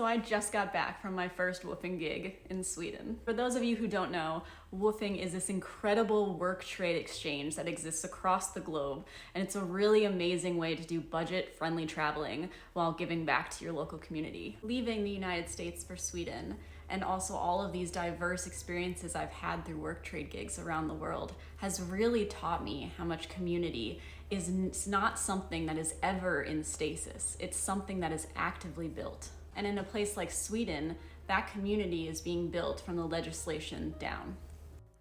So I just got back from my first woofing gig in Sweden. For those of you who don't know, woofing is this incredible work trade exchange that exists across the globe, and it's a really amazing way to do budget-friendly traveling while giving back to your local community. Leaving the United States for Sweden, and also all of these diverse experiences I've had through work trade gigs around the world, has really taught me how much community is not something that is ever in stasis. It's something that is actively built. And in a place like Sweden, that community is being built from the legislation down.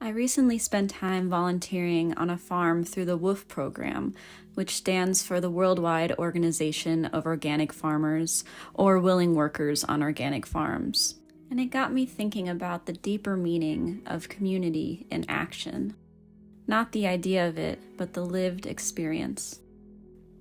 I recently spent time volunteering on a farm through the WWOOF program, which stands for the Worldwide Organization of Organic Farmers, or Willing Workers on Organic Farms. And it got me thinking about the deeper meaning of community in action. Not the idea of it, but the lived experience.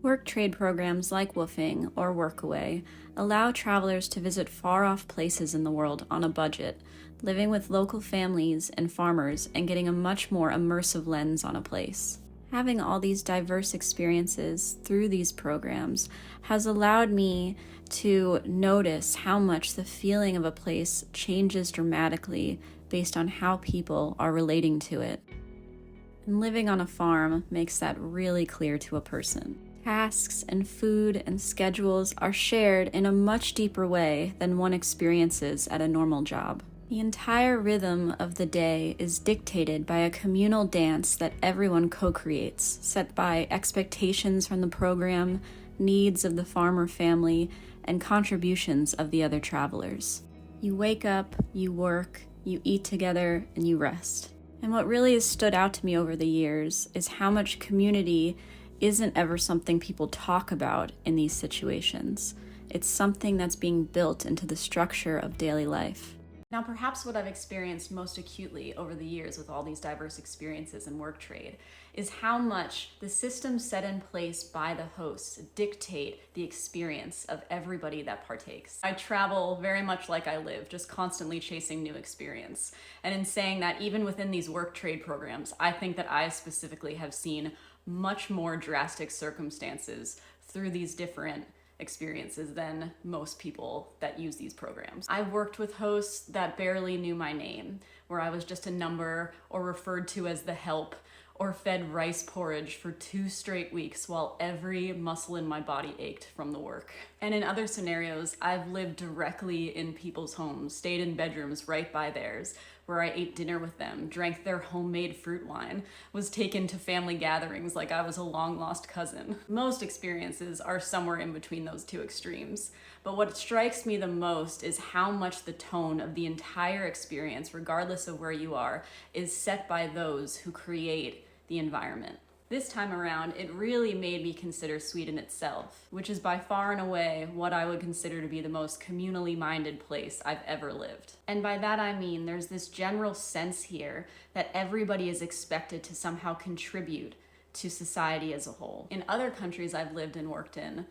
Work trade programs like woofing or Workaway allow travelers to visit far-off places in the world on a budget, living with local families and farmers and getting a much more immersive lens on a place. Having all these diverse experiences through these programs has allowed me to notice how much the feeling of a place changes dramatically based on how people are relating to it. And living on a farm makes that really clear to a person. Tasks and food and schedules are shared in a much deeper way than one experiences at a normal job. The entire rhythm of the day is dictated by a communal dance that everyone co-creates, set by expectations from the program, needs of the farmer family, and contributions of the other travelers. You wake up, you work, you eat together, and you rest. And what really has stood out to me over the years is how much community isn't ever something people talk about in these situations. It's something that's being built into the structure of daily life. Now, perhaps what I've experienced most acutely over the years with all these diverse experiences in work trade is how much the systems set in place by the hosts dictate the experience of everybody that partakes. I travel very much like I live, just constantly chasing new experience. And in saying that, even within these work trade programs, I think that I specifically have seen much more drastic circumstances through these different experiences than most people that use these programs. I've worked with hosts that barely knew my name, where I was just a number or referred to as the help, or fed rice porridge for 2 straight weeks while every muscle in my body ached from the work. And in other scenarios, I've lived directly in people's homes, stayed in bedrooms right by theirs, where I ate dinner with them, drank their homemade fruit wine, was taken to family gatherings like I was a long-lost cousin. Most experiences are somewhere in between those two extremes. But what strikes me the most is how much the tone of the entire experience, regardless of where you are, is set by those who create the environment. This time around, it really made me consider Sweden itself, which is by far and away what I would consider to be the most communally minded place I've ever lived. And by that I mean there's this general sense here that everybody is expected to somehow contribute to society as a whole. In other countries I've lived and worked in,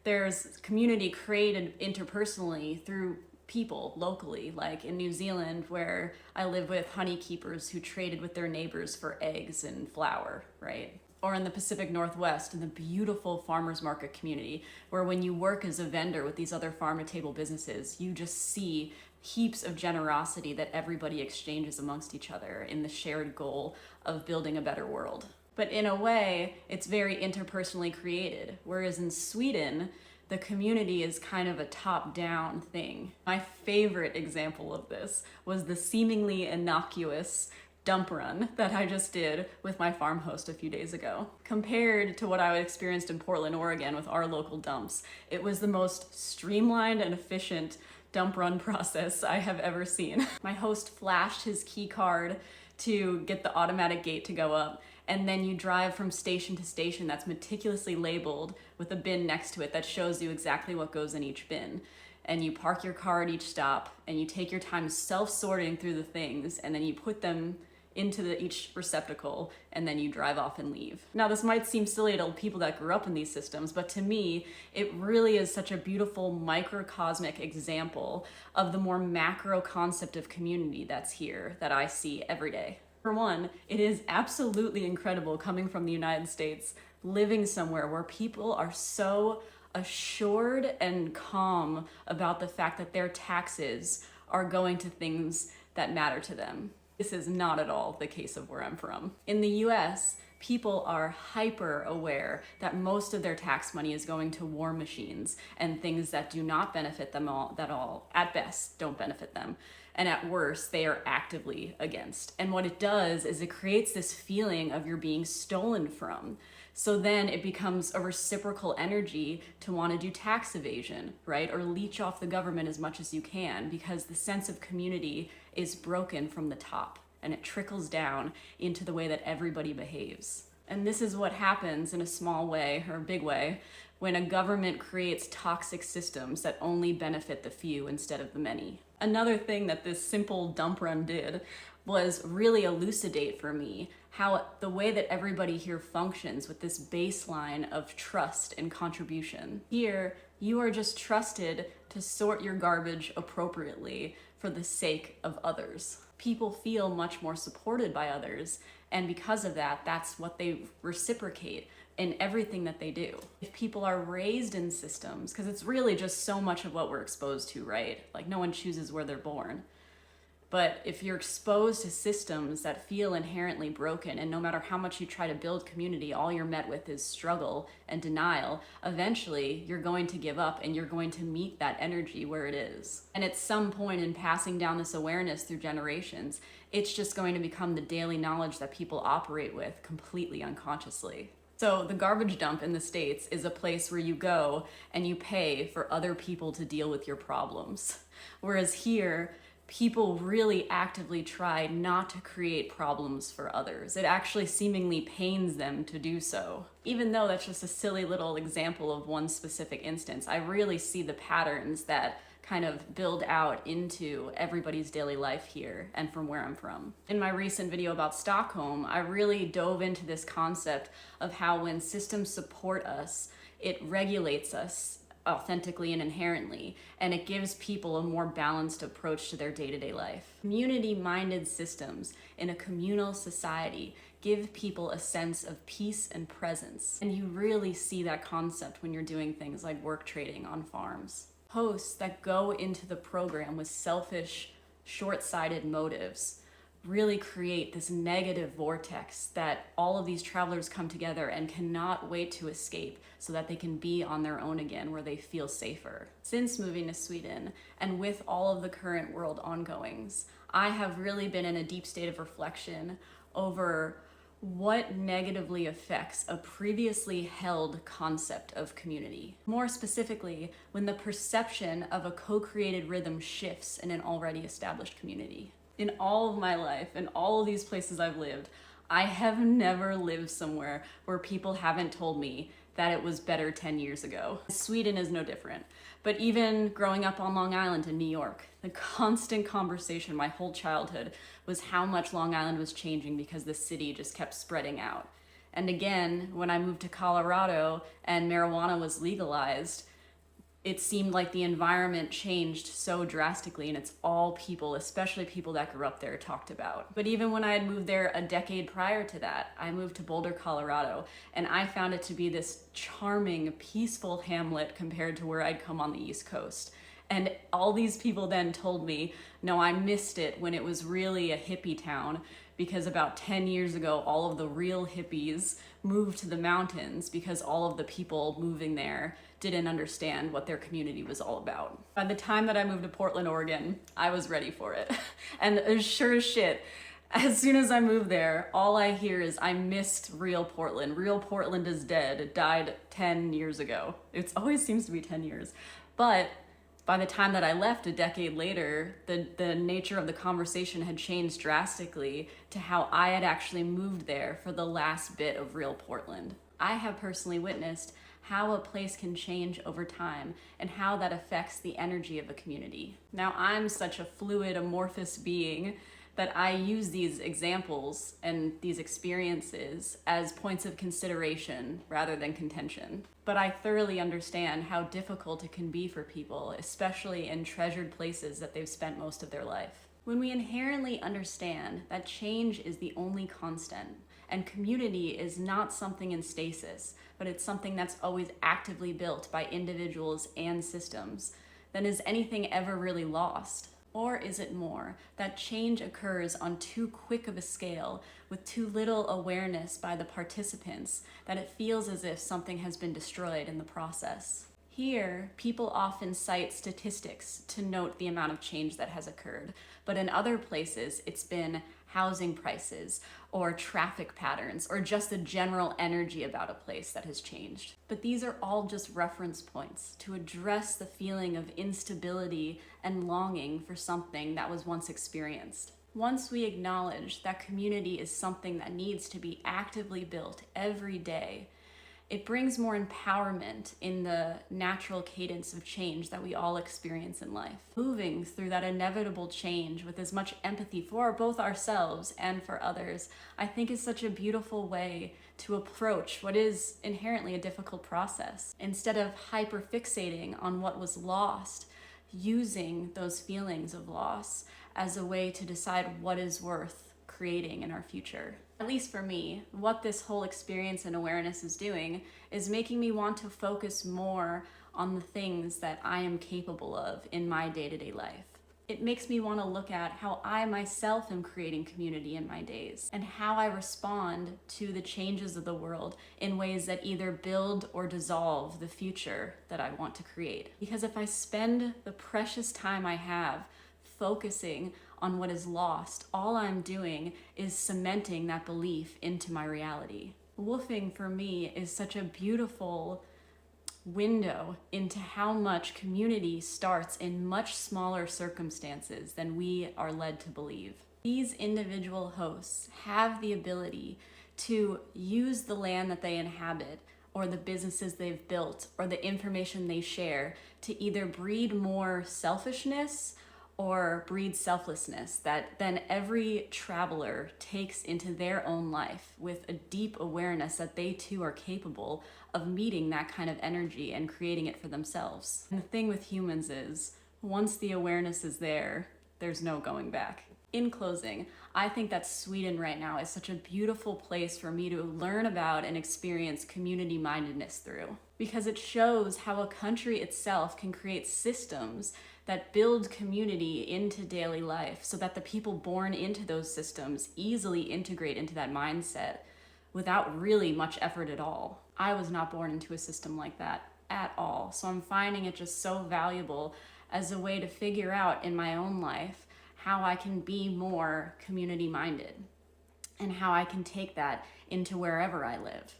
there's community created interpersonally through people locally, like in New Zealand, where I live with honeykeepers who traded with their neighbors for eggs and flour, right? Or in the Pacific Northwest, in the beautiful farmers market community, where when you work as a vendor with these other farm-to-table businesses, you just see heaps of generosity that everybody exchanges amongst each other in the shared goal of building a better world. But in a way, it's very interpersonally created, whereas in Sweden, the community is kind of a top-down thing. My favorite example of this was the seemingly innocuous dump run that I just did with my farm host a few days ago. Compared to what I experienced in Portland, Oregon with our local dumps, it was the most streamlined and efficient dump run process I have ever seen. My host flashed his key card to get the automatic gate to go up, and then you drive from station to station that's meticulously labeled with a bin next to it that shows you exactly what goes in each bin. And you park your car at each stop, and you take your time self-sorting through the things, and then you put them into each receptacle, and then you drive off and leave. Now, this might seem silly to people that grew up in these systems, but to me, it really is such a beautiful microcosmic example of the more macro concept of community that's here that I see every day. For one, it is absolutely incredible coming from the United States, living somewhere where people are so assured and calm about the fact that their taxes are going to things that matter to them. This is not at all the case of where I'm from. In the US, people are hyper aware that most of their tax money is going to war machines and things that do not benefit them all, at best, don't benefit them. And at worst, they are actively against. And what it does is it creates this feeling of you're being stolen from. So then it becomes a reciprocal energy to want to do tax evasion, right? Or leech off the government as much as you can, because the sense of community is broken from the top and it trickles down into the way that everybody behaves. And this is what happens in a small way or a big way when a government creates toxic systems that only benefit the few instead of the many. Another thing that this simple dump run did was really elucidate for me how the way that everybody here functions with this baseline of trust and contribution. Here, you are just trusted to sort your garbage appropriately for the sake of others. People feel much more supported by others, and because of that, that's what they reciprocate in everything that they do. If people are raised in systems, because it's really just so much of what we're exposed to, right? Like no one chooses where they're born. But if you're exposed to systems that feel inherently broken, and no matter how much you try to build community, all you're met with is struggle and denial, eventually you're going to give up and you're going to meet that energy where it is. And at some point in passing down this awareness through generations, it's just going to become the daily knowledge that people operate with completely unconsciously. So the garbage dump in the States is a place where you go and you pay for other people to deal with your problems. Whereas here, people really actively try not to create problems for others. It actually seemingly pains them to do so. Even though that's just a silly little example of one specific instance, I really see the patterns that kind of build out into everybody's daily life here and from where I'm from. In my recent video about Stockholm, I really dove into this concept of how when systems support us, it regulates us authentically and inherently, and it gives people a more balanced approach to their day-to-day life. Community-minded systems in a communal society give people a sense of peace and presence, and you really see that concept when you're doing things like work trading on farms. Hosts that go into the program with selfish, short-sighted motives really create this negative vortex that all of these travelers come together and cannot wait to escape so that they can be on their own again where they feel safer. Since moving to Sweden, and with all of the current world ongoings, I have really been in a deep state of reflection over what negatively affects a previously held concept of community. More specifically, when the perception of a co-created rhythm shifts in an already established community. In all of my life, in all of these places I've lived, I have never lived somewhere where people haven't told me that it was better 10 years ago. Sweden is no different. But even growing up on Long Island in New York, the constant conversation my whole childhood was how much Long Island was changing because the city just kept spreading out. And again, when I moved to Colorado and marijuana was legalized, it seemed like the environment changed so drastically, and it's all people, especially people that grew up there, talked about. But even when I had moved there a decade prior to that, I moved to Boulder, Colorado, and I found it to be this charming, peaceful hamlet compared to where I'd come on the East Coast. And all these people then told me, no, I missed it when it was really a hippie town, because about 10 years ago, all of the real hippies moved to the mountains because all of the people moving there didn't understand what their community was all about. By the time that I moved to Portland, Oregon, I was ready for it. And as sure as shit, as soon as I moved there, all I hear is I missed real Portland. Real Portland is dead. It died 10 years ago. It always seems to be 10 years. But by the time that I left a decade later, the nature of the conversation had changed drastically to how I had actually moved there for the last bit of real Portland. I have personally witnessed how a place can change over time and how that affects the energy of a community. Now, I'm such a fluid, amorphous being that I use these examples and these experiences as points of consideration rather than contention. But I thoroughly understand how difficult it can be for people, especially in treasured places that they've spent most of their life. When we inherently understand that change is the only constant, and community is not something in stasis, but it's something that's always actively built by individuals and systems, then is anything ever really lost? Or is it more that change occurs on too quick of a scale with too little awareness by the participants that it feels as if something has been destroyed in the process? Here, people often cite statistics to note the amount of change that has occurred, but in other places it's been housing prices or traffic patterns or just the general energy about a place that has changed. But these are all just reference points to address the feeling of instability and longing for something that was once experienced. Once we acknowledge that community is something that needs to be actively built every day, it brings more empowerment in the natural cadence of change that we all experience in life. Moving through that inevitable change with as much empathy for both ourselves and for others, I think is such a beautiful way to approach what is inherently a difficult process. Instead of hyper-fixating on what was lost, using those feelings of loss as a way to decide what is worth creating in our future. At least for me, what this whole experience and awareness is doing is making me want to focus more on the things that I am capable of in my day-to-day life. It makes me want to look at how I myself am creating community in my days and how I respond to the changes of the world in ways that either build or dissolve the future that I want to create. Because if I spend the precious time I have focusing on what is lost, all I'm doing is cementing that belief into my reality. Woofing for me is such a beautiful window into how much community starts in much smaller circumstances than we are led to believe. These individual hosts have the ability to use the land that they inhabit or the businesses they've built or the information they share to either breed more selfishness or breed selflessness that then every traveler takes into their own life with a deep awareness that they too are capable of meeting that kind of energy and creating it for themselves. And the thing with humans is, once the awareness is there, there's no going back. In closing, I think that Sweden right now is such a beautiful place for me to learn about and experience community mindedness through, because it shows how a country itself can create systems that build community into daily life so that the people born into those systems easily integrate into that mindset without really much effort at all. I was not born into a system like that at all, so I'm finding it just so valuable as a way to figure out in my own life how I can be more community minded and how I can take that into wherever I live.